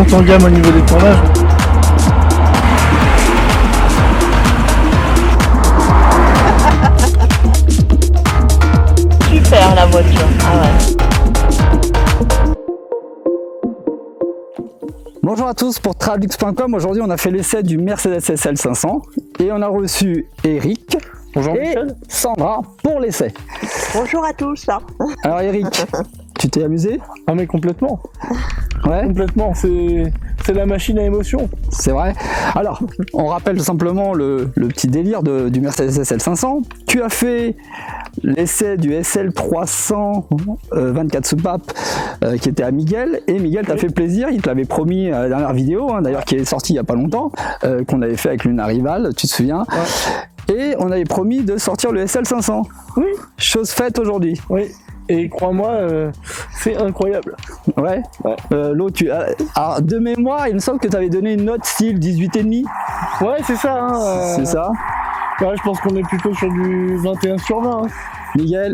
monte en gamme au niveau des tournages. Super la voiture, ah ouais. Bonjour à tous pour Travlux.com. Aujourd'hui on a fait l'essai du Mercedes SL 500 et on a reçu Eric. Bonjour et Michel. Sandra pour l'essai. Bonjour à tous. Alors Eric, tu t'es amusé? Ah mais complètement. Ouais. Complètement, c'est la machine à émotion. C'est vrai. Alors, on rappelle simplement le petit délire du Mercedes SL 500. Tu as fait l'essai du SL 300 24 soupapes qui était à Miguel, et Miguel t'a fait plaisir, il te l'avait promis à la dernière vidéo, d'ailleurs qui est sortie il n'y a pas longtemps, qu'on avait fait avec Luna Rival, tu te souviens? Ouais. Et on avait promis de sortir le SL 500. Oui. Chose faite aujourd'hui. Oui. Et crois-moi, c'est incroyable. Ouais. L'autre, alors, de mémoire, il me semble que tu avais donné une note style 18,5. Ouais, c'est ça. C'est ça. Ouais, je pense qu'on est plutôt sur du 21 sur 20. Hein. Miguel,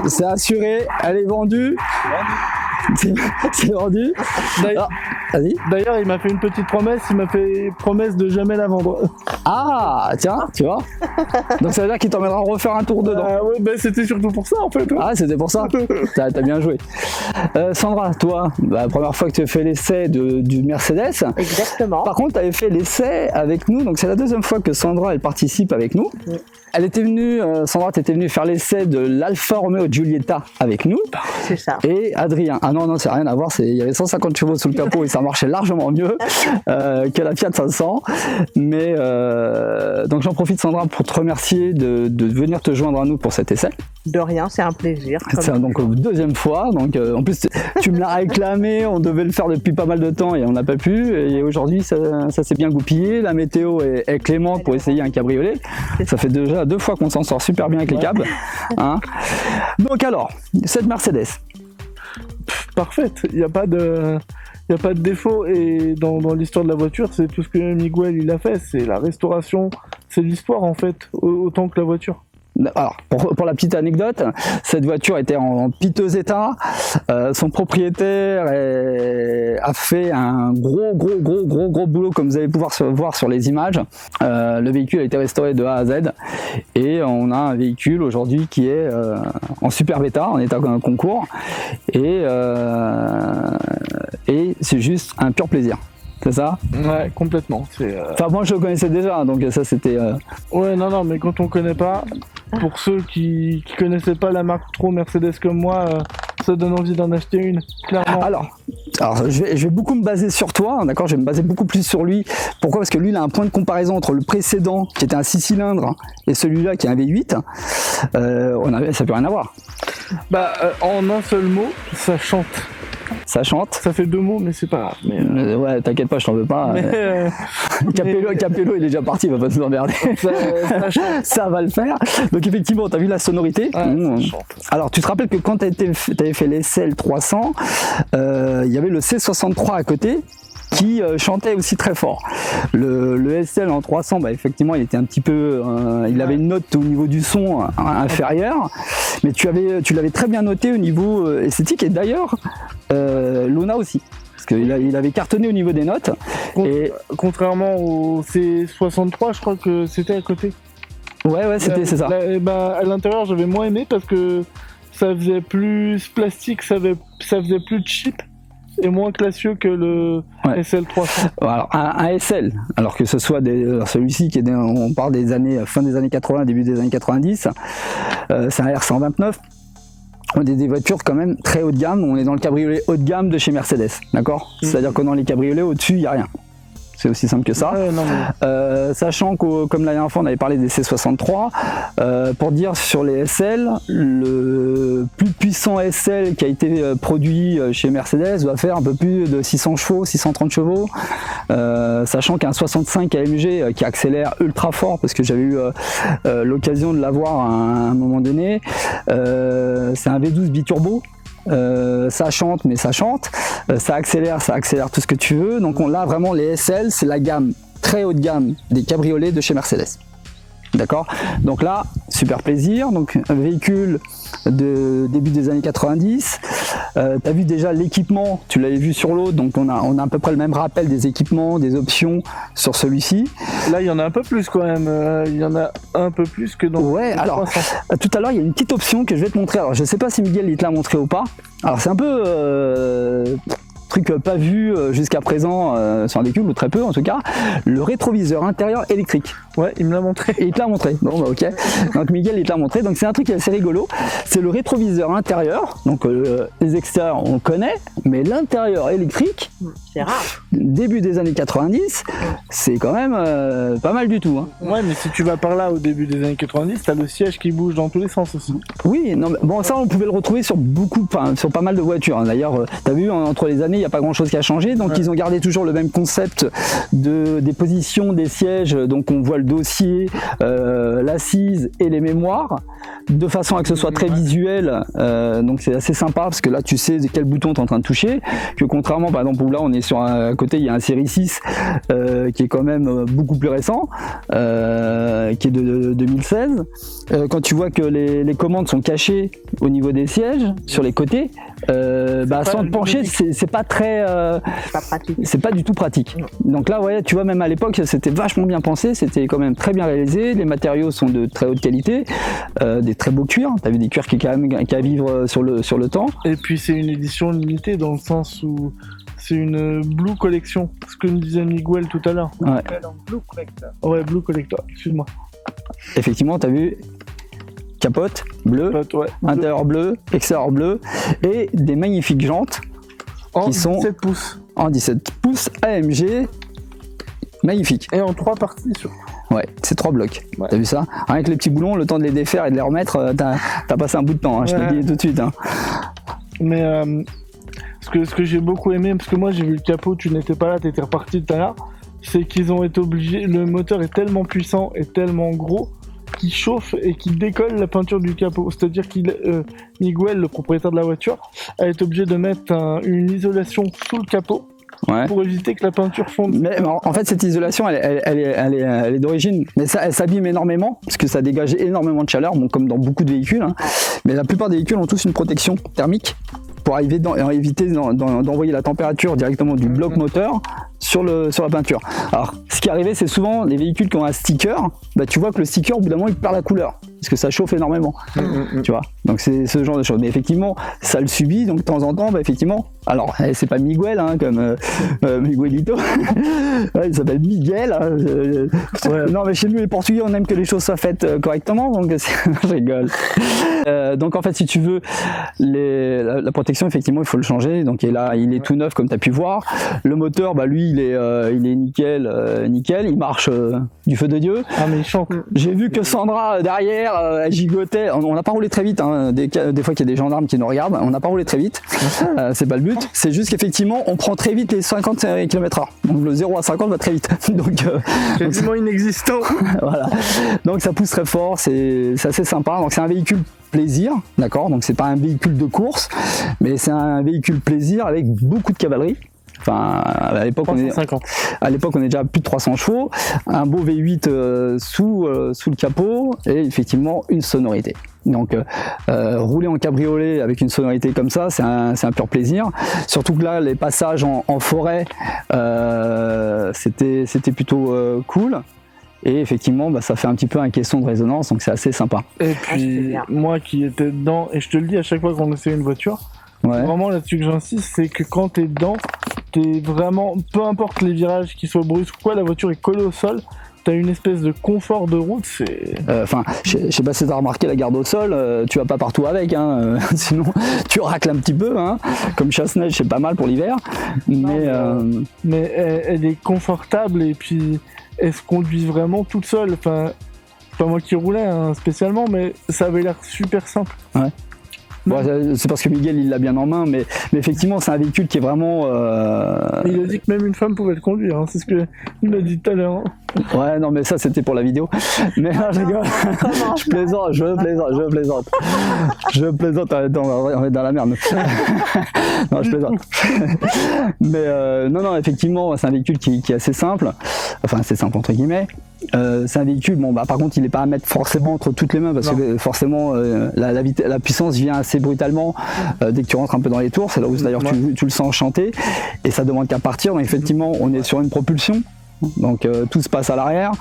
c'est assuré, elle est vendue. C'est vendu. D'ailleurs, il m'a fait une petite promesse, il m'a fait promesse de jamais la vendre. Ah, tiens, tu vois. Donc ça veut dire qu'il t'emmènera refaire un tour dedans. Ouais, bah, c'était surtout pour ça en fait. Ah, c'était pour ça. T'as bien joué. Sandra, toi, la première fois que tu as fait l'essai du Mercedes. Exactement. Par contre, tu avais fait l'essai avec nous, donc c'est la deuxième fois que Sandra elle participe avec nous. Oui. Elle était venue, Sandra, tu étais venue faire l'essai de l'Alfa Romeo Giulietta avec nous. C'est ça. Et Adrien. Ah non, c'est rien à voir, il y avait 150 chevaux sous le capot et ça marchait largement mieux que la Fiat 500. Mais donc j'en profite, Sandra, pour te remercier de venir te joindre à nous pour cet essai. De rien, c'est un plaisir. C'est donc deuxième fois. Donc en plus, tu me l'as réclamé, on devait le faire depuis pas mal de temps et on n'a pas pu. Et aujourd'hui, ça s'est bien goupillé. La météo est clémente pour essayer un cabriolet. Ça fait déjà 2 fois qu'on s'en sort super bien avec les câbles. Hein. Donc alors, cette Mercedes. Parfaite, il n'y a pas de défaut, et dans l'histoire de la voiture, c'est tout ce que Miguel il a fait, c'est la restauration, c'est l'histoire en fait, autant que la voiture. Alors, pour la petite anecdote, cette voiture était en piteux état. Son propriétaire a fait un gros boulot, comme vous allez pouvoir voir sur les images. Le véhicule a été restauré de A à Z et on a un véhicule aujourd'hui qui est en superbe état, en état concours, et c'est juste un pur plaisir. C'est ça? Ouais, complètement. Enfin, moi je le connaissais déjà, donc ça c'était... Ouais, non, mais quand on connaît pas, pour ceux qui connaissaient pas la marque trop Mercedes comme moi, ça donne envie d'en acheter une, clairement. Alors je vais beaucoup me baser sur toi, d'accord? Je vais me baser beaucoup plus sur lui. Pourquoi? Parce que lui, il a un point de comparaison entre le précédent, qui était un 6 cylindres, et celui-là, qui est un V8. Ça peut rien avoir. Bah, en un seul mot, ça chante. Ça chante. Ça fait 2 mots, mais c'est pas grave. Ouais, t'inquiète pas, je t'en veux pas. Capello, il est déjà parti, il va pas nous emmerder. Ça va le faire. Donc effectivement, t'as vu la sonorité. Ouais, ça chante. Alors, tu te rappelles que quand t'avais fait l'SL 300, il y avait le C63 à côté, qui chantait aussi très fort. Le SL en 300, bah, effectivement, il était un petit peu, il avait une note au niveau du son inférieure, mais tu l'avais très bien noté au niveau esthétique, et d'ailleurs, Luna aussi. Parce qu'il avait cartonné au niveau des notes. Contrairement au C63, je crois que c'était à côté. Ouais, c'est ça. À l'intérieur, j'avais moins aimé parce que ça faisait plus plastique, ça faisait plus cheap et moins classieux que le SL 300. Alors un SL, alors que ce soit celui-ci qui est on parle des années fin des années 80, début des années 90, c'est un R129. On est des voitures quand même très haut de gamme, on est dans le cabriolet haut de gamme de chez Mercedes, d'accord? C'est-à-dire que dans les cabriolets au-dessus, il n'y a rien. C'est aussi simple que ça. Sachant que, comme la dernière fois, on avait parlé des C63, pour dire sur les SL, le plus puissant SL qui a été produit chez Mercedes va faire un peu plus de 600 chevaux, 630 chevaux, sachant qu'un 65 AMG qui accélère ultra fort, parce que j'avais eu l'occasion de l'avoir à un moment donné, c'est un V12 biturbo. Ça chante, mais ça chante, ça accélère tout ce que tu veux. Donc on a vraiment les SL, c'est la gamme très haut de gamme des cabriolets de chez Mercedes. D'accord? Donc là, super plaisir. Donc un véhicule de début des années 90. Tu as vu déjà l'équipement, tu l'avais vu sur l'autre, donc on a à peu près le même rappel des équipements, des options sur celui-ci. Là, il y en a un peu plus quand même. Il y en a un peu plus que dans. Ouais, le alors 300. tout à l'heure, il y a une petite option que je vais te montrer. Alors, je sais pas si Miguel il te l'a montré ou pas. Alors, c'est un peu truc pas vu jusqu'à présent sur un véhicule, ou très peu en tout cas. Le rétroviseur intérieur électrique. Ouais, il me l'a montré. Et il te l'a montré. Bon, bah, ok. Donc, Miguel, il te l'a montré. Donc, c'est un truc assez rigolo. C'est le rétroviseur intérieur. Donc, les extérieurs, on connaît, mais l'intérieur électrique, C'est rare. début des années 90, c'est quand même pas mal du tout. Hein. Ouais, mais si tu vas par là au début des années 90, t'as le siège qui bouge dans tous les sens aussi. Oui, non, mais bon, ça, on pouvait le retrouver sur sur pas mal de voitures. Hein. D'ailleurs, t'as vu, entre les années, il n'y a pas grand chose qui a changé. Donc, ils ont gardé toujours le même concept des positions des sièges. Donc, on voit le dossier, l'assise et les mémoires, de façon à que ce soit très visuel. Donc, c'est assez sympa parce que là, tu sais quel bouton tu es en train de toucher. Que contrairement, par exemple, où là, on est sur à côté, il y a un série 6 qui est quand même beaucoup plus récent, qui est de 2016. Quand tu vois que les commandes sont cachées au niveau des sièges, sur les côtés, sans te pencher, c'est pas très, C'est pas pratique. c'est pas du tout pratique. Donc là, ouais, tu vois, même à l'époque, c'était vachement bien pensé, c'était quand même très bien réalisé. Les matériaux sont de très haute qualité, des très beaux cuirs. T'as vu des cuirs qui quand même qui à vivre sur le temps. Et puis c'est une édition limitée dans le sens où c'est une Blue Collection, ce que me disait Miguel tout à l'heure. Ouais. Blue Collector. Ouais, Blue Collector, excuse-moi. Effectivement, t'as vu capote bleu, Ouais. intérieur bleu, extérieur bleu et des magnifiques jantes En qui sont 17 pouces. en 17 pouces AMG, magnifique. Et en 3 parties sur. Ouais, c'est 3 blocs. Ouais. T'as vu ça? Avec les petits boulons, le temps de les défaire et de les remettre, t'as passé un bout de temps, hein, je te le dis tout de suite. Hein. Mais ce que j'ai beaucoup aimé, parce que moi j'ai vu le capot, tu n'étais pas là, t'étais reparti tout à l'heure, c'est qu'ils ont été obligés, le moteur est tellement puissant et tellement gros qu'il chauffe et qu'il décolle la peinture du capot. C'est-à-dire qu'il Miguel, le propriétaire de la voiture, a été obligé de mettre une isolation sous le capot Ouais. pour éviter que la peinture fonde. Mais en fait, cette isolation, elle est d'origine, mais ça, elle s'abîme énormément parce que ça dégage énormément de chaleur, bon, comme dans beaucoup de véhicules. Hein. Mais la plupart des véhicules ont tous une protection thermique pour éviter d'envoyer la température directement du bloc moteur sur la peinture. Alors, ce qui est arrivé, c'est souvent les véhicules qui ont un sticker, bah, tu vois que le sticker, au bout d'un moment, il perd la couleur parce que ça chauffe énormément. Tu vois, donc c'est ce genre de choses. Mais effectivement, ça le subit, donc de temps en temps, bah, effectivement. Alors, c'est pas Miguel, hein, comme Miguelito. Ouais, il s'appelle Miguel. Hein, ouais. Non, mais chez nous, les Portugais, on aime que les choses soient faites correctement, donc je rigole. Donc, en fait, si tu veux, la protection, effectivement, il faut le changer. Donc, il est tout neuf, comme tu as pu voir. Le moteur, bah, lui, il est nickel, nickel. Il marche du feu de Dieu. Ah, mais il chante. J'ai vu que Sandra, derrière, elle gigotait. On n'a pas roulé très vite. Hein. Des fois qu'il y a des gendarmes qui nous regardent, on n'a pas roulé très vite. C'est pas le but. C'est juste qu'effectivement, on prend très vite les 50 km/h. Donc, le 0 à 50 va très vite. Donc, quasiment inexistant. Voilà. Donc, ça pousse très fort. C'est assez sympa. Donc, c'est un véhicule plaisir, d'accord. Donc, c'est pas un véhicule de course, mais c'est un véhicule plaisir avec beaucoup de cavalerie. Enfin, à l'époque, on est déjà à plus de 300 chevaux, un beau V8 sous le capot et effectivement une sonorité. Donc, rouler en cabriolet avec une sonorité comme ça, c'est un pur plaisir. Surtout que là, les passages en forêt, c'était plutôt cool. Et effectivement, bah, ça fait un petit peu un caisson de résonance, donc c'est assez sympa. Et puis, moi qui étais dedans, et je te le dis à chaque fois qu'on essaie une voiture, ouais. Vraiment là-dessus que j'insiste, c'est que quand t'es dedans, t'es vraiment, peu importe les virages qui soient brusques ou quoi, la voiture est collée au sol. T'as une espèce de confort de route, c'est... Enfin, je sais pas si t'as remarqué la garde au sol, tu vas pas partout avec, hein, sinon tu racles un petit peu, hein, comme chasse-neige c'est pas mal pour l'hiver, mais elle est confortable et puis elle se conduit vraiment toute seule, enfin, pas moi qui roulais hein, spécialement, mais ça avait l'air super simple. Ouais. Bon, c'est parce que Miguel il l'a bien en main, mais effectivement c'est un véhicule qui est vraiment... Il a dit que même une femme pouvait le conduire, hein, c'est ce qu'il m'a dit tout à l'heure. Hein. Ouais, non, mais ça c'était pour la vidéo. Mais non, je rigole. Je plaisante. Je plaisante, attends, on va être dans la merde. Non, je plaisante. Mais non, effectivement, c'est un véhicule qui est assez simple. Enfin, assez simple entre guillemets. C'est un véhicule, bon, bah, par contre, il n'est pas à mettre forcément entre toutes les mains parce que forcément, la puissance vient assez brutalement dès que tu rentres un peu dans les tours. C'est là où d'ailleurs tu le sens chanter et ça demande qu'à partir. Donc, effectivement, on est sur une propulsion. Donc tout se passe à l'arrière,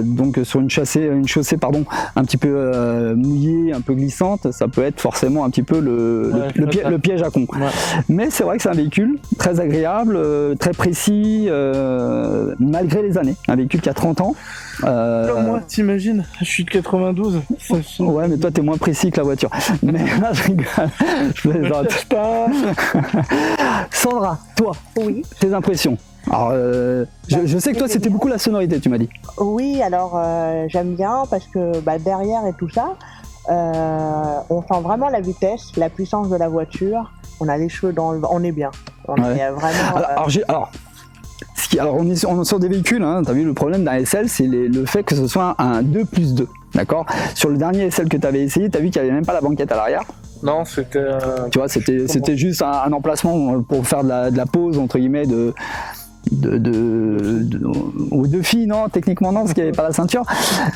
donc sur une chaussée un petit peu mouillée, un peu glissante, ça peut être forcément un petit peu le piège à con. Ouais. Mais c'est vrai que c'est un véhicule très agréable, très précis, malgré les années. Un véhicule qui a 30 ans. Comme moi, t'imagines, je suis de 92. Ouais, mais toi t'es moins précis que la voiture. Mais là, je rigole, je plaisante pas. Sandra, toi, oui. Tes impressions? Alors, je sais que toi c'était beaucoup la sonorité, tu m'as dit. Oui, alors j'aime bien parce que derrière et tout ça, on sent vraiment la vitesse, la puissance de la voiture. On a les cheveux dans le... On est bien. On est vraiment... Alors on est sur des véhicules, hein, t'as vu le problème d'un SL, c'est le fait que ce soit un 2+2, d'accord? Sur le dernier SL que t'avais essayé, t'as vu qu'il n'y avait même pas la banquette à l'arrière. Non, c'était... Tu vois, c'était juste un emplacement pour faire de la pause, entre guillemets, ou de filles, non, techniquement non, parce qu'il n'y avait pas la ceinture,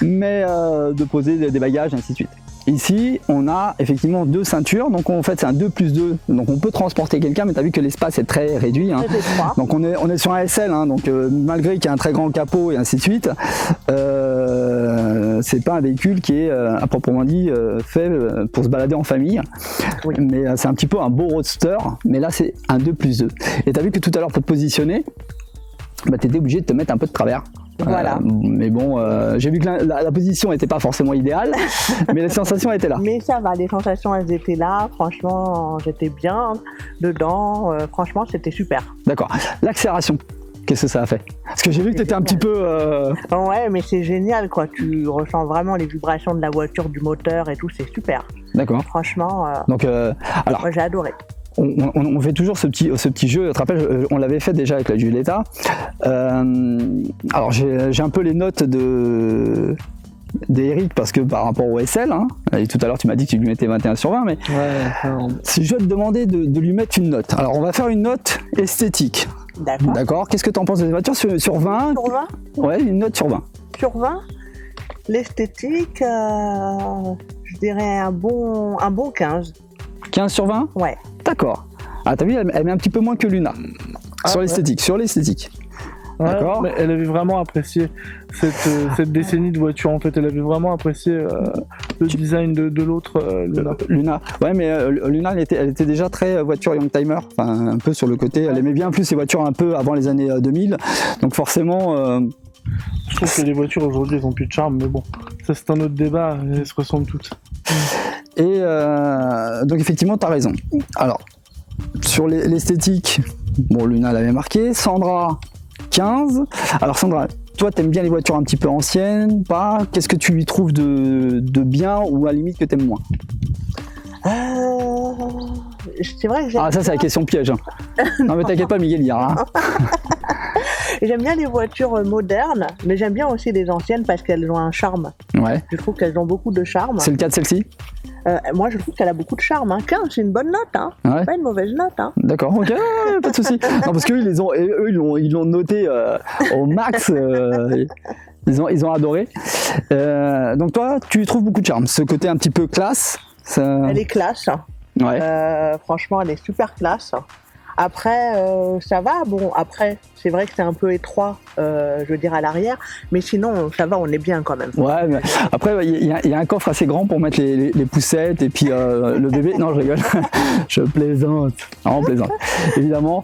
mais de poser des bagages, ainsi de suite. Ici, on a effectivement 2 ceintures, donc en fait c'est un 2+2, donc on peut transporter quelqu'un, mais tu as vu que l'espace est très réduit. Hein. Donc on est sur un SL, hein, donc malgré qu'il y a un très grand capot et ainsi de suite, c'est pas un véhicule qui est à proprement dit fait pour se balader en famille, oui. Mais c'est un petit peu un beau roadster, mais là c'est un 2+2. Et tu as vu que tout à l'heure pour te positionner, tu étais obligé de te mettre un peu de travers. Voilà. Mais bon, j'ai vu que la position n'était pas forcément idéale, mais les sensations étaient là. Mais ça va, les sensations elles étaient là, franchement j'étais bien dedans, franchement c'était super. D'accord. L'accélération, qu'est-ce que ça a fait? Parce que j'ai vu que tu étais un petit peu... Ouais, mais c'est génial quoi, tu ressens vraiment les vibrations de la voiture, du moteur et tout, c'est super. D'accord. Franchement, donc, alors, moi j'ai adoré. On fait toujours ce petit jeu, tu te rappelles, on l'avait fait déjà avec la Giulietta. Alors j'ai un peu les notes d'Eric parce que par rapport au SL, hein, et tout à l'heure tu m'as dit que tu lui mettais 21/20, mais si je dois te demander de lui mettre une note, alors on va faire une note esthétique. D'accord. Qu'est-ce que tu en penses de cette voiture sur 20? Sur 20? Ouais, une note sur 20. Sur 20? L'esthétique, je dirais un bon 15. 15 sur 20? Ouais. D'accord. Ah, t'as vu, elle met un petit peu moins que Luna. Sur l'esthétique, Ouais, d'accord. Mais elle avait vraiment apprécié cette décennie de voitures, en fait. Elle avait vraiment apprécié le design de l'autre Luna. Ouais, mais Luna, elle était déjà très voiture Youngtimer. Enfin, un peu sur le côté. Elle aimait bien plus ces voitures un peu avant les années 2000. Donc forcément... Je trouve que les voitures aujourd'hui, elles ont plus de charme. Mais bon, ça c'est un autre débat. Elles se ressemblent toutes. Et donc effectivement, t'as raison. Alors, sur l'esthétique, bon, Luna l'avait marqué. Sandra, 15. Alors Sandra, toi t'aimes bien les voitures un petit peu anciennes, pas? Qu'est-ce que tu lui trouves de bien ou à la limite que t'aimes moins? C'est vrai que j'aime ça c'est la question piège. Hein. Non mais t'inquiète pas, Miguel ira. Hein. J'aime bien les voitures modernes, mais j'aime bien aussi les anciennes parce qu'elles ont un charme. Ouais. Je trouve qu'elles ont beaucoup de charme. C'est le cas de celle-ci? Moi je trouve qu'elle a beaucoup de charme. Hein. 15, c'est une bonne note, hein. Ouais. C'est pas une mauvaise note. Hein. D'accord, ok, pas de souci. Non, parce qu'eux ils l'ont noté au max. Ils ont adoré. Donc toi, tu trouves beaucoup de charme. Ce côté un petit peu classe. Elle est classe. Ouais. Franchement, elle est super classe. Après, ça va. Bon, après, c'est vrai que c'est un peu étroit, je veux dire, à l'arrière. Mais sinon, ça va, on est bien quand même. Ouais, mais après, il y a un coffre assez grand pour mettre les poussettes et puis le bébé. Non, je rigole. Je plaisante. Non, plaisante. Évidemment.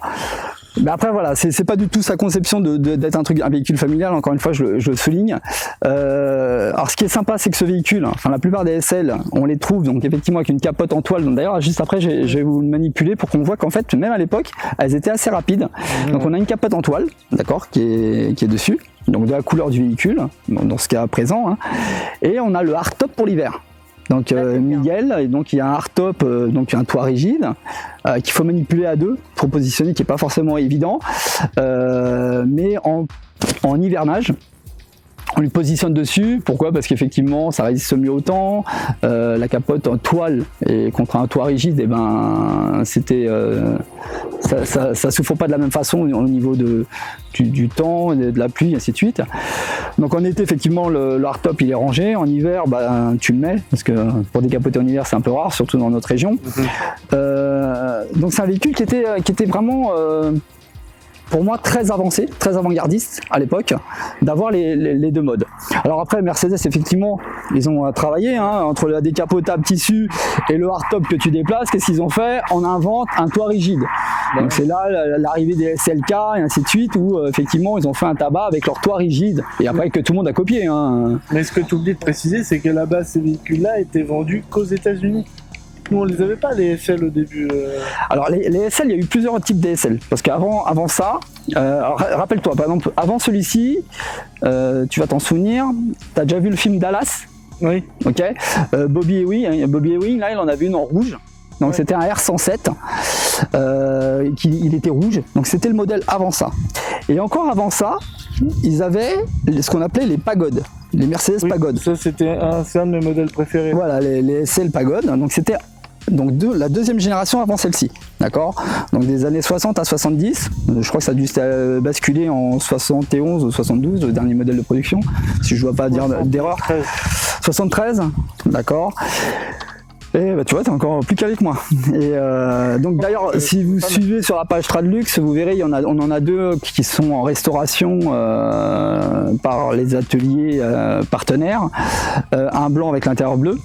Mais après voilà, c'est pas du tout sa conception d'être un véhicule familial, encore une fois je le souligne. Alors ce qui est sympa, c'est que ce véhicule, enfin la plupart des SL, on les trouve donc effectivement avec une capote en toile. D'ailleurs juste après je vais vous le manipuler pour qu'on voit qu'en fait même à l'époque elles étaient assez rapides. Donc on a une capote en toile, d'accord, qui est dessus, donc de la couleur du véhicule, dans ce cas présent, hein. Et on a le hardtop pour l'hiver. Donc Miguel, et donc il y a un hardtop, donc un toit rigide qu'il faut manipuler à deux pour positionner, qui est pas forcément évident, mais en hivernage. On lui positionne dessus, pourquoi? Parce qu'effectivement ça résiste mieux au temps, la capote en toile et contre un toit rigide, et ben c'était ça souffre pas de la même façon au niveau du temps, de la pluie, et ainsi de suite. Donc en été effectivement le hardtop il est rangé, en hiver tu le mets, parce que pour décapoter en hiver c'est un peu rare, surtout dans notre région. Donc c'est un véhicule qui était vraiment pour moi très avancé, très avant-gardiste à l'époque, d'avoir les deux modes. Alors après Mercedes effectivement ils ont travaillé entre la décapotable tissu et le hardtop que tu déplaces. Qu'est-ce qu'ils ont fait? On invente un toit rigide. Donc c'est là l'arrivée des SLK et ainsi de suite, où effectivement ils ont fait un tabac avec leur toit rigide, et après que tout le monde a copié. Mais ce que tu oublies de préciser, c'est que là-bas ces véhicules-là étaient vendus qu'aux États-Unis. Nous on les avait pas les SL au début. Alors les SL, il y a eu plusieurs types de SL, parce qu'avant ça, rappelle-toi par exemple avant celui-ci, tu vas t'en souvenir, tu as déjà vu le film Dallas? Oui. Ok. Bobby Ewing, là il en avait une en rouge. Donc c'était un R107, il était rouge, donc c'était le modèle avant ça. Et encore avant ça, ils avaient ce qu'on appelait les pagodes, les Mercedes Pagode. Ça c'est un de mes modèles préférés. Voilà, les SL Pagode, donc c'était la deuxième génération avant celle-ci, d'accord? Donc des années 60 à 70, je crois que ça a dû basculer en 71 ou 72, le dernier modèle de production, si je ne dois pas dire d'erreur. 73, d'accord. Et tu vois, t'es encore plus calé que moi. Et donc d'ailleurs, si vous suivez sur la page Tradlux, vous verrez, on en a deux qui sont en restauration par les ateliers partenaires. Un blanc avec l'intérieur bleu.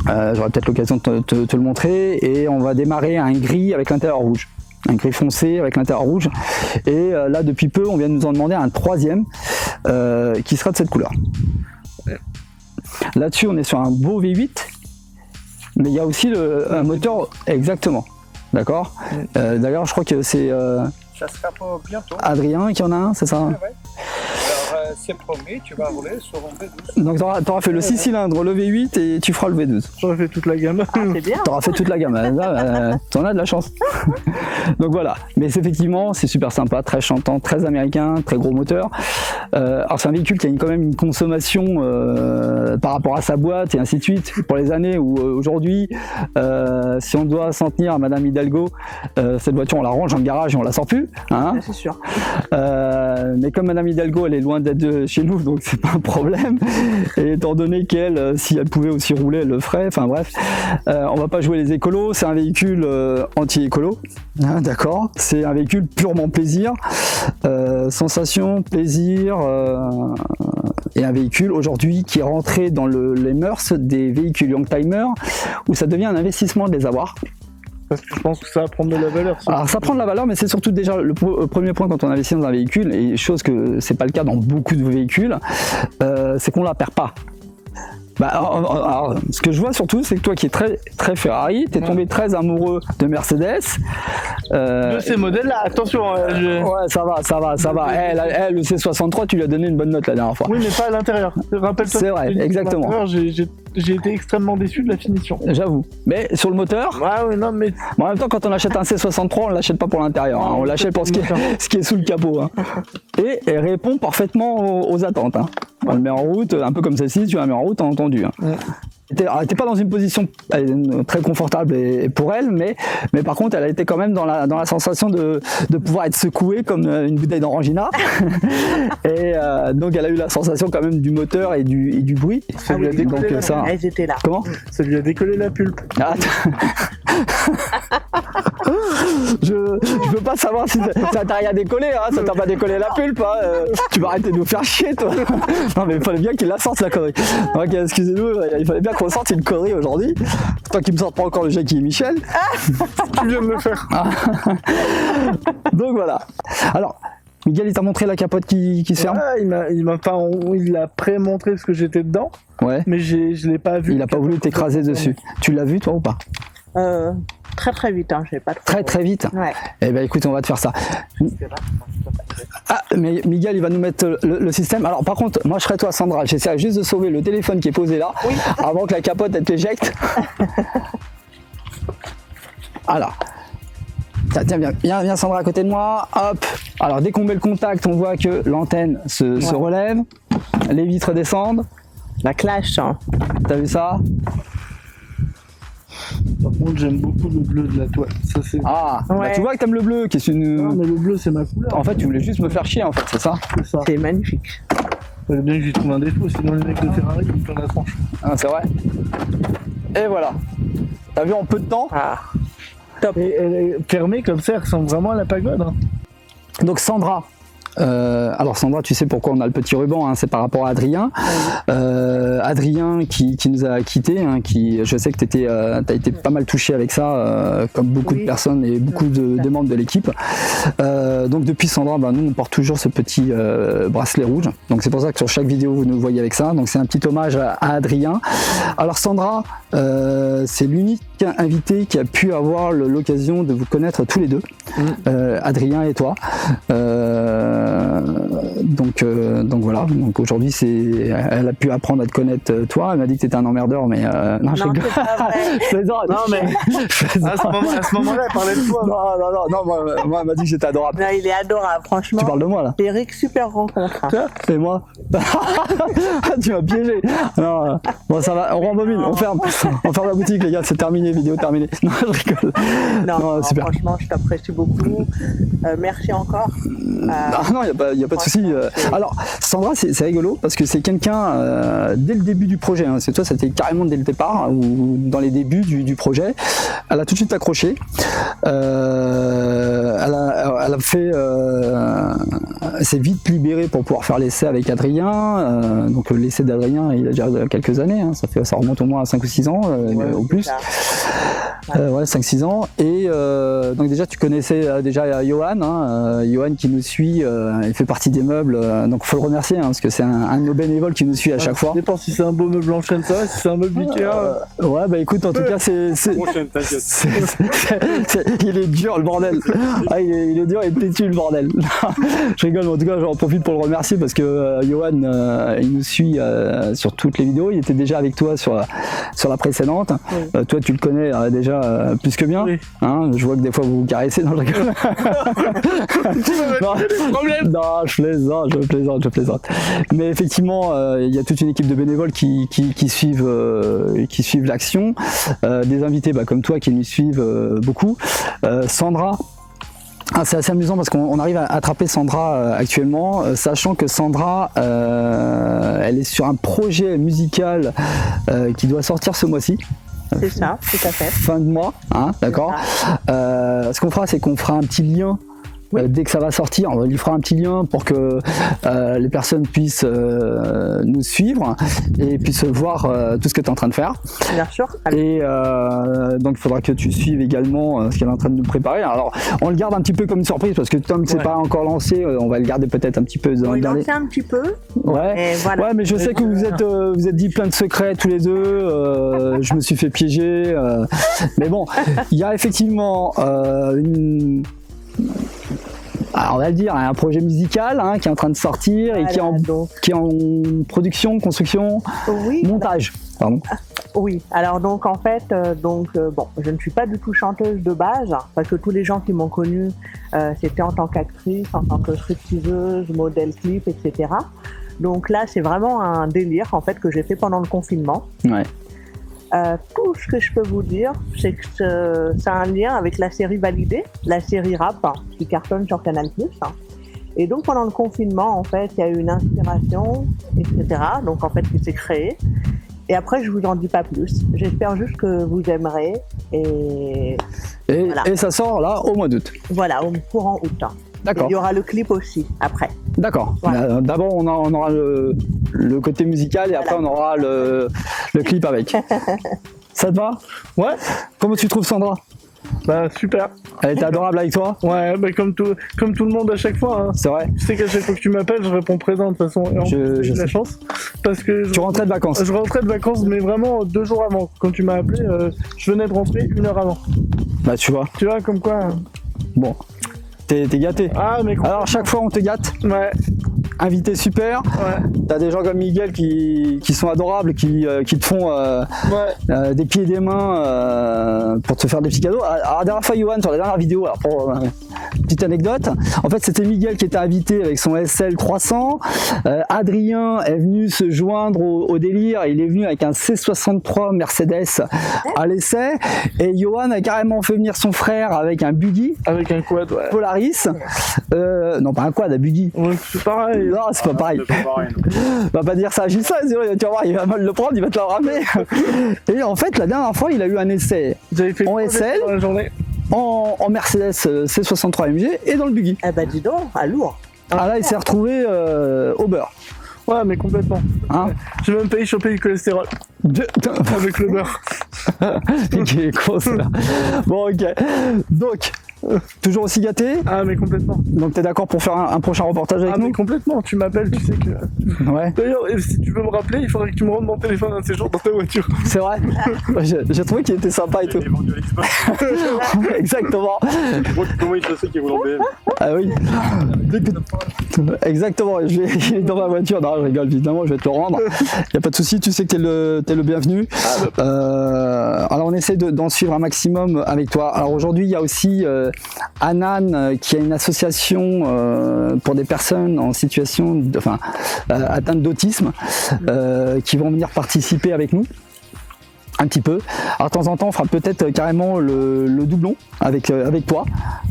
J'aurai peut-être l'occasion de te le montrer. Et on va démarrer un gris avec l'intérieur rouge. Un gris foncé avec l'intérieur rouge. Et là, depuis peu, on vient de nous en demander un troisième qui sera de cette couleur. Là-dessus, on est sur un beau V8. Mais il y a aussi un moteur, exactement, d'accord. D'ailleurs, je crois que c'est ça sera pour bientôt. Adrien qui en a un, c'est ça? Ouais. Alors, c'est promis, tu vas rouler sur un V12. Donc, tu auras fait le 6 cylindres, le V8 et tu feras le V12. J'aurais fait toute la gamme. Ah, c'est bien. Tu auras fait toute la gamme. Tu en as de la chance. Donc voilà. Mais effectivement, c'est super sympa, très chantant, très américain, très gros moteur. Alors, c'est un véhicule qui a quand même une consommation par rapport à sa boîte et ainsi de suite. Pour les années où aujourd'hui, si on doit s'en tenir à Madame Hidalgo, cette voiture, on la range dans le garage et on la sort plus. C'est sûr. Mais comme Madame Hidalgo, elle est loin d'être chez nous, donc c'est pas un problème. Et étant donné qu'elle, si elle pouvait aussi rouler, elle le ferait. Enfin bref, on va pas jouer les écolos. C'est un véhicule anti-écolo, d'accord. C'est un véhicule purement plaisir, sensation, plaisir, et un véhicule aujourd'hui qui est rentré dans les mœurs des véhicules Youngtimer, où ça devient un investissement de les avoir. Parce que je pense que ça va prendre de la valeur. Alors ça prend de la valeur, mais c'est surtout déjà le premier point quand on investit dans un véhicule, et chose que c'est pas le cas dans beaucoup de véhicules, c'est qu'on la perd pas. Alors, ce que je vois surtout, c'est que toi qui es très, très Ferrari, t'es tombé très amoureux de Mercedes. De ces modèles-là, attention. Ouais, ça va. Le C63, tu lui as donné une bonne note la dernière fois. Oui, mais pas à l'intérieur. Rappelle-toi. C'est vrai, exactement. J'ai été extrêmement déçu de la finition. J'avoue. Mais sur le moteur. Ouais, non, mais. Bon, en même temps, quand on achète un C63, on l'achète pas pour l'intérieur. On l'achète pour ce qui est sous le capot. Et elle répond parfaitement aux attentes. On le met en route, un peu comme celle-ci, tu la mets en route, t'as entendu. Elle n'était pas dans une position très confortable pour elle, mais par contre, elle a été quand même dans la sensation de pouvoir être secouée comme une bouteille d'orangina. Et donc, elle a eu la sensation quand même du moteur et du bruit. Ça lui a décollé donc, ça... Elles étaient là. Comment? Ça lui a décollé la pulpe. Je veux pas savoir si ça t'a rien décollé, ça t'a pas décollé la pulpe. Tu vas arrêter de nous faire chier, toi. Non, mais il fallait bien qu'il la sorte, la connerie. Ok, excusez-nous, il fallait bien qu'on sorte une connerie aujourd'hui. Toi qui me sortes pas encore le Jackie et Michel. Tu viens de me faire. Donc voilà. Alors, Miguel, il t'a montré la capote qui se ferme? Il l'a pré-montré parce que j'étais dedans. Ouais. Mais je l'ai pas vu. Il a pas voulu t'écraser dessus. Tu l'as vu, toi, ou pas? Très vite, je n'ai pas trop. Très vite. Ouais. Eh ben écoute, on va te faire ça. Ah, mais Miguel, il va nous mettre le système. Alors par contre, moi je serais toi, Sandra, j'essaie juste de sauver le téléphone qui est posé là, avant que la capote elle t'éjecte. Alors, Tiens, viens Sandra à côté de moi. Hop. Alors dès qu'on met le contact, on voit que l'antenne se relève, les vitres descendent. La clash. Hein. T'as vu ça? Par contre, j'aime beaucoup le bleu de la toile. Ça, c'est... Ah, bah, tu vois que t'aimes le bleu, qui est une. Non, mais le bleu, c'est ma couleur. En fait, tu voulais juste me faire chier, en fait, c'est ça? C'est ça. C'est magnifique. Fallait bien que j'y trouve un défaut, sinon les mecs de Ferrari, ils me font la tranche. Ah, c'est vrai. Et voilà. T'as vu en peu de temps? Ah. Top. Et elle est fermée comme ça, elle ressemble vraiment à la pagode. Hein. Donc Sandra. Alors Sandra, tu sais pourquoi on a le petit ruban, hein, c'est par rapport à Adrien. Adrien qui nous a quittés, hein, je sais que t'as été pas mal touché avec ça, comme beaucoup de personnes et beaucoup de membres de l'équipe. Donc depuis Sandra, nous on porte toujours ce petit bracelet rouge. Donc c'est pour ça que sur chaque vidéo vous nous voyez avec ça. Donc c'est un petit hommage à Adrien. Alors Sandra, c'est l'unique invité qui a pu avoir l'occasion de vous connaître tous les deux, Adrien et toi. Donc voilà, donc aujourd'hui elle a pu apprendre à te connaître toi, elle m'a dit que t'étais un emmerdeur, mais non, je rigole. Je plaisante. Non mais à ce moment-là elle parlait de toi. Non, moi elle m'a dit que j'étais adorable. Non, il est adorable, franchement. Tu parles de moi là? Eric, super rencontre. Hein. Et moi? Tu m'as piégé. Non, bon ça va, on rembobine, on ferme la boutique les gars, c'est terminé, vidéo terminée. Non, je rigole. Non, super. Franchement, je t'apprécie beaucoup. Merci encore. Non, il n'y a pas de souci. Alors, Sandra, c'est rigolo parce que c'est quelqu'un, dès le début du projet, hein, c'est toi, c'était carrément dès le départ, ou dans les débuts du projet, elle a tout de suite accroché. Elle a fait, s'est vite libérée pour pouvoir faire l'essai avec Adrien. Donc l'essai d'Adrien, il a déjà quelques années, hein, ça remonte au moins à 5 ou 6 ans, au plus. Ouais, 5-6 ans. Et donc déjà tu connaissais déjà Johan, hein, Johan qui nous suit, il fait partie des meubles, donc il faut le remercier, hein, parce que c'est un de nos bénévoles qui nous suit à chaque fois. Ça dépend si c'est un beau meuble en chêne, ça va, si c'est un meuble Ikea. Ouais, bah écoute, en tout cas il est dur le bordel. Ah, il est dur et têtu le bordel. Je rigole, mais en tout cas j'en profite pour le remercier parce que Johan il nous suit sur toutes les vidéos, il était déjà avec toi sur la précédente. Oui. Toi tu le connais déjà plus que bien, oui. Hein, je vois que des fois vous vous caressez dans le rigole. Non, je plaisante. Mais effectivement, il y a toute une équipe de bénévoles qui suivent l'action, des invités comme toi qui nous suivent beaucoup. Sandra. C'est assez amusant parce qu'on arrive à attraper Sandra actuellement, sachant que Sandra, elle est sur un projet musical qui doit sortir ce mois-ci. C'est ça, tout à fait. Fin de mois, hein, d'accord. Ce qu'on fera, c'est qu'on fera un petit lien. Dès que ça va sortir, on lui fera un petit lien pour que les personnes puissent nous suivre et puissent voir tout ce que tu es en train de faire. Bien sûr. Et donc il faudra que tu suives également ce qu'elle est en train de nous préparer. Alors on le garde un petit peu comme une surprise parce que Tom c'est pas encore lancé, on va le garder peut-être un petit peu dans lancer un petit peu. Ouais. Voilà. Ouais, mais je sais que vous êtes dit plein de secrets tous les deux. Je me suis fait piéger. Mais bon, il y a effectivement alors on va le dire, un projet musical qui est en train de sortir et qui est en production, construction, montage. Pardon. Oui, alors donc en fait, bon, je ne suis pas du tout chanteuse de base parce que tous les gens qui m'ont connue, c'était en tant qu'actrice, en tant que stripteaseuse, modèle clip, etc. Donc là, c'est vraiment un délire en fait que j'ai fait pendant le confinement. Ouais. Tout ce que je peux vous dire, c'est que ça a un lien avec la série Validée, la série rap qui cartonne sur Canal+. Et donc pendant le confinement, en fait, il y a eu une inspiration, etc. Donc en fait, qui s'est créée. Et après, je vous en dis pas plus. J'espère juste que vous aimerez. Et ça sort là au mois d'août. Voilà, au courant août. D'accord. Et il y aura le clip aussi après. D'accord. Voilà. D'abord, on aura le côté musical et après on aura le clip avec. Ça te va? Ouais. Comment tu trouves Sandra? Bah super. Elle était adorable avec toi? Ouais, bah comme tout le monde à chaque fois. Hein. C'est vrai. Tu sais qu'à chaque fois que tu m'appelles, je réponds présent de toute façon. J'ai de la chance. Parce que tu rentrais de vacances? Je rentrais de vacances, mais vraiment 2 jours avant. Quand tu m'as appelé, je venais de rentrer 1 heure avant. Bah tu vois. Tu vois comme quoi. Bon. T'es gâté. Ah mais alors chaque fois on te gâte. Ouais. invité super. Ouais. T'as des gens comme Miguel qui sont adorables, qui te font des pieds et des mains pour te faire des petits cadeaux. Alors, la dernière fois, Johan, sur la dernière vidéo, alors pour petite anecdote, en fait, c'était Miguel qui était invité avec son SL 300. Adrien est venu se joindre au délire. Il est venu avec un C63 Mercedes à l'essai. Et Johan a carrément fait venir son frère avec un buggy. Avec un quad, ouais. Polaris. Non, pas un quad, un buggy. Ouais, c'est pareil. Non, c'est pas pareil. Va pas dire ça à Gilles, tu vas voir, il va mal le prendre, il va te le ramener. Et en fait, la dernière fois, il a eu un essai en SL, dans la journée. en Mercedes C63 AMG et dans le buggy. Eh ben dis donc, à lourd. Ah là, il s'est retrouvé au beurre. Ouais, mais complètement. Hein, J'ai même failli choper du cholestérol avec le beurre. qui est con, ça. Bon, ok. Donc, toujours aussi gâté. Ah, mais complètement. Donc, t'es d'accord pour faire un prochain reportage avec Ah, mais nous? complètement. Tu m'appelles, tu sais que. Ouais. D'ailleurs, si tu veux me rappeler, il faudrait que tu me rendes mon téléphone un de ces jours dans ta voiture. C'est vrai. J'ai trouvé qu'il était sympa et tout. Il est vendu à l'Xbox. Exactement. Comment il sait qu'il roule en BM? Ah oui. Exactement. Il est dans ma voiture. Non, je rigole, évidemment, je vais te le rendre. Il n'y a pas de souci, tu sais que t'es le bienvenu. Alors, on essaie d'en suivre un maximum avec toi. Alors, aujourd'hui, il y a aussi Anan, qui a une association pour des personnes en situation, atteinte d'autisme, qui vont venir participer avec nous. Un petit peu. Alors de temps en temps, on fera peut-être carrément le doublon avec toi,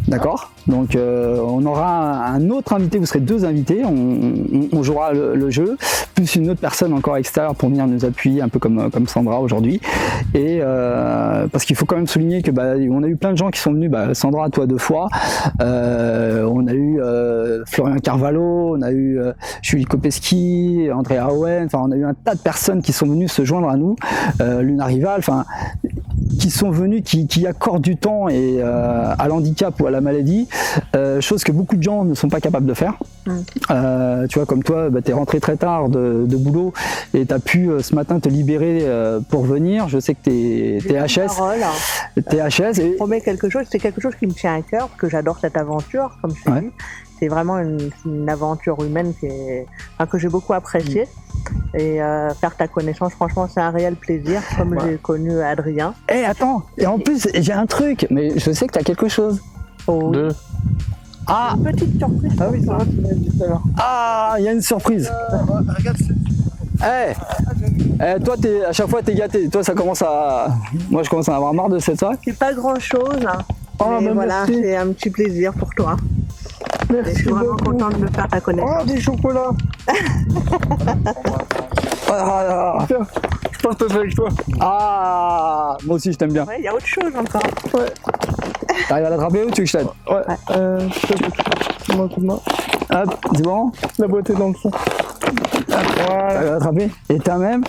d'accord? Donc on aura un autre invité, vous serez deux invités, on jouera le jeu, plus une autre personne encore extérieure pour venir nous appuyer, un peu comme Sandra aujourd'hui. Et parce qu'il faut quand même souligner que on a eu plein de gens qui sont venus, Sandra, toi 2 fois, on a eu Florian Carvalho, on a eu Julie Kopeski, André Owen, enfin on a eu un tas de personnes qui sont venues se joindre à nous, Luna Rival, enfin qui sont venus, qui accordent du temps et à l'handicap ou à la maladie, chose que beaucoup de gens ne sont pas capables de faire. Tu vois, comme toi, t'es rentré très tard de boulot et t'as pu ce matin te libérer pour venir. Je sais que t'es HS. T'es HS. Je promets quelque chose, c'est quelque chose qui me tient à cœur, parce que j'adore cette aventure, comme je t'ai dit. C'est vraiment une aventure humaine que j'ai beaucoup appréciée. Et faire ta connaissance, franchement, c'est un réel plaisir, comme j'ai connu Adrien. Attends, et en plus, j'ai un truc, mais je sais que t'as quelque chose. Oh, oui. Ah, une petite surprise. Ah oui, c'est vrai, tu m'as dit tout à l'heure. Ah, il y a une surprise. Regarde, toi, à chaque fois, t'es gâté. Toi, moi, je commence à en avoir marre de cette soirée. C'est pas grand-chose, hein. Oh, mais voilà, merci. c'est un petit plaisir pour toi. Merci Je suis vraiment beaucoup. contente de faire ta connaissance. Oh, des chocolats. Tiens, je partage avec toi. Ah, moi aussi, je t'aime bien. Ouais, il y a autre chose encore. Ouais. T'arrives à l'attraper ou tu veux que je t'aide? Ouais. Donne-moi un coup de main. Hop, c'est bon? La boîte est dans le fond. Voilà. T'arrives à l'attraper? Et t'as même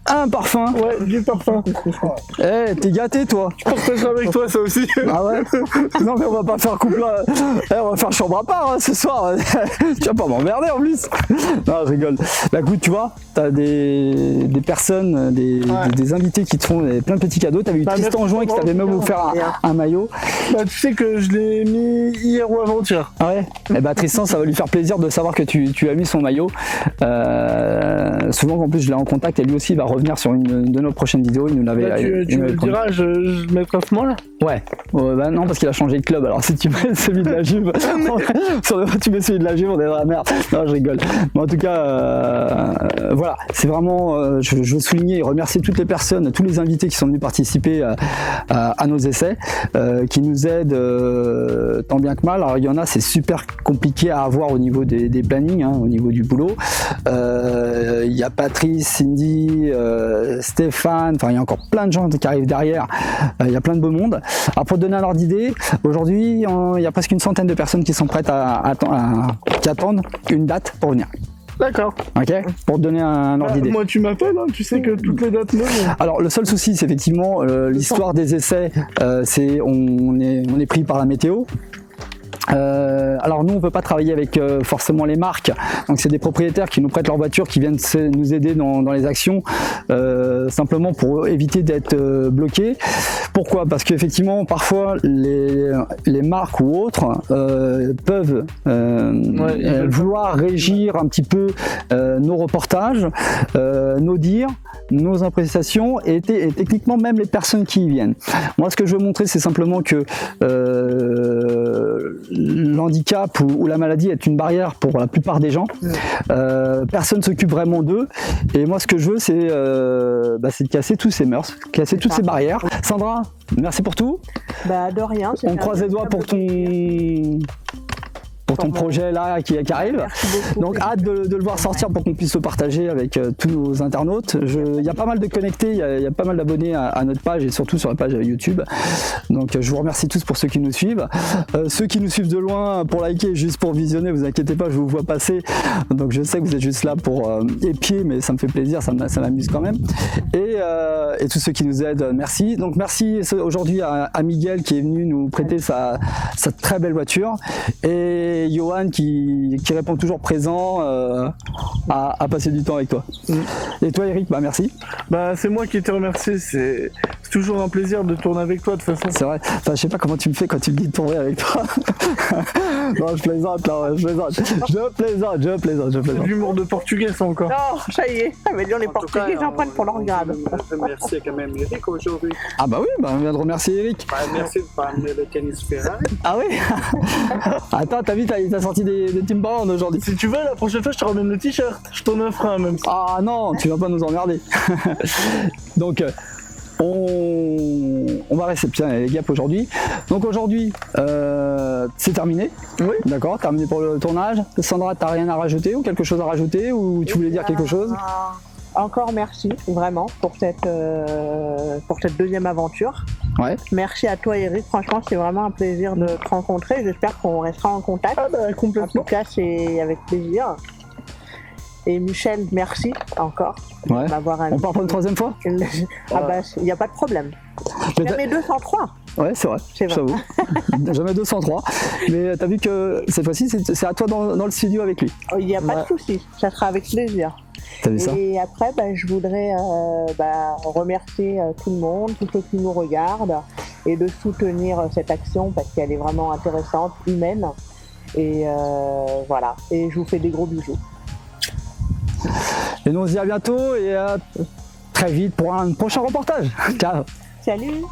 un parfum. Ouais, du parfum. T'es gâté, toi. Je partagerai avec toi ça aussi. Ah ouais? Non, mais on va pas faire couple. On va faire chambre à part ce soir. Tu vas pas m'emmerder en plus. Non, je rigole. Écoute, tu vois, t'as des personnes, des invités qui te font plein de petits cadeaux. T'avais eu Tristan Join qui t'avait même offert un maillot. Tu sais que je l'ai mis hier ou avant-hier. Ah ouais? Tristan, ça va lui faire plaisir de savoir que tu as mis son maillot. Souvent, en plus, je l'ai en contact et lui aussi va revenir sur une de nos prochaines vidéos. Il nous l'avait. Tu me le diras, je le mettrai à ce moment-là. Ouais. Non, parce qu'il a changé de club. Alors si tu mets celui de la Juve, tu mets celui de la Juve, on est dans la merde. Non, je rigole. Mais en tout cas, voilà. C'est vraiment. Je veux souligner et remercier toutes les personnes, tous les invités qui sont venus participer à nos essais, qui nous aident tant bien que mal. Alors il y en a, c'est super compliqué à avoir au niveau des plannings, au niveau du boulot. Il y a Patrice, Cindy, Stéphane, enfin il y a encore plein de gens qui arrivent derrière, il y a plein de beau monde. Alors pour te donner un ordre d'idée, aujourd'hui il y a presque une centaine de personnes qui sont prêtes qui attendent une date pour venir. D'accord. Ok. Pour te donner un ordre d'idée. Moi tu m'appelles, tu sais que toutes les dates Alors le seul souci c'est effectivement l'histoire des essais, on est pris par la météo. Alors nous on ne peut pas travailler avec forcément les marques, donc c'est des propriétaires qui nous prêtent leur voiture, qui viennent nous aider dans les actions, simplement pour éviter d'être bloqués. Pourquoi? Parce qu'effectivement parfois les marques ou autres peuvent vouloir régir un petit peu nos reportages, nos dires, nos appréciations et techniquement même les personnes qui y viennent. Moi ce que je veux montrer c'est simplement que l'handicap ou la maladie est une barrière pour la plupart des gens. Personne ne s'occupe vraiment d'eux et moi ce que je veux c'est de casser tous ces mœurs, casser toutes ces barrières. Sandra, merci pour tout. De rien. On croise les doigts pour ton projet là qui arrive. Donc hâte de le voir sortir pour qu'on puisse le partager avec tous nos internautes. Il y a pas mal de connectés, il y a pas mal d'abonnés à notre page et surtout sur la page YouTube. Donc je vous remercie tous pour ceux qui nous suivent. Ceux qui nous suivent de loin pour liker, juste pour visionner, vous inquiétez pas, je vous vois passer. Donc je sais que vous êtes juste là pour épier, mais ça me fait plaisir, ça m'amuse quand même. Et tous ceux qui nous aident, merci. Donc merci aujourd'hui à Miguel qui est venu nous prêter sa très belle voiture. Et Johan qui répond toujours présent à passer du temps avec toi. Et toi Eric, merci. C'est moi qui te remercie, c'est toujours un plaisir de tourner avec toi de toute façon. C'est vrai, je sais pas comment tu me fais quand tu me dis de tourner avec toi. Non, je plaisante là, je plaisante. C'est l'humour de portugais ça encore. Non, ça y est, mais les portugais j'en prennent pour leur grade. Merci quand même Eric aujourd'hui. Ah bah oui, on vient de remercier Eric. Merci de pas amener le tennis Ferrari. Ah oui. Attends, t'as vu, t'as sorti des Timberland aujourd'hui. Si tu veux, la prochaine fois je te ramène le t-shirt, je t'en offre un même. Ah non, tu vas pas nous emmerder. Donc on va réceptionner les gaps aujourd'hui. Donc aujourd'hui c'est terminé. Oui. D'accord, terminé pour le tournage. Sandra, t'as rien à rajouter ou quelque chose à rajouter ou tu voulais dire quelque chose? Encore merci vraiment pour cette deuxième aventure. Ouais. Merci à toi Eric, franchement c'est vraiment un plaisir de te rencontrer, j'espère qu'on restera en contact. Complètement. En tout cas c'est avec plaisir. Et Michel, merci encore de m'avoir invité. On part pour une troisième fois? Il n'y a pas de problème. Jamais 203. Ouais, c'est vrai, j'avoue. Jamais 203. Mais t'as vu que cette fois-ci, c'est à toi dans le studio avec lui. Il n'y a pas de souci, ça sera avec plaisir. T'as vu ça? Et après, je voudrais remercier tout le monde, tous ceux qui nous regardent, et de soutenir cette action parce qu'elle est vraiment intéressante, humaine. Et voilà. Et je vous fais des gros bisous. Et nous on se dit à bientôt et à très vite pour un prochain reportage. Ciao. Salut.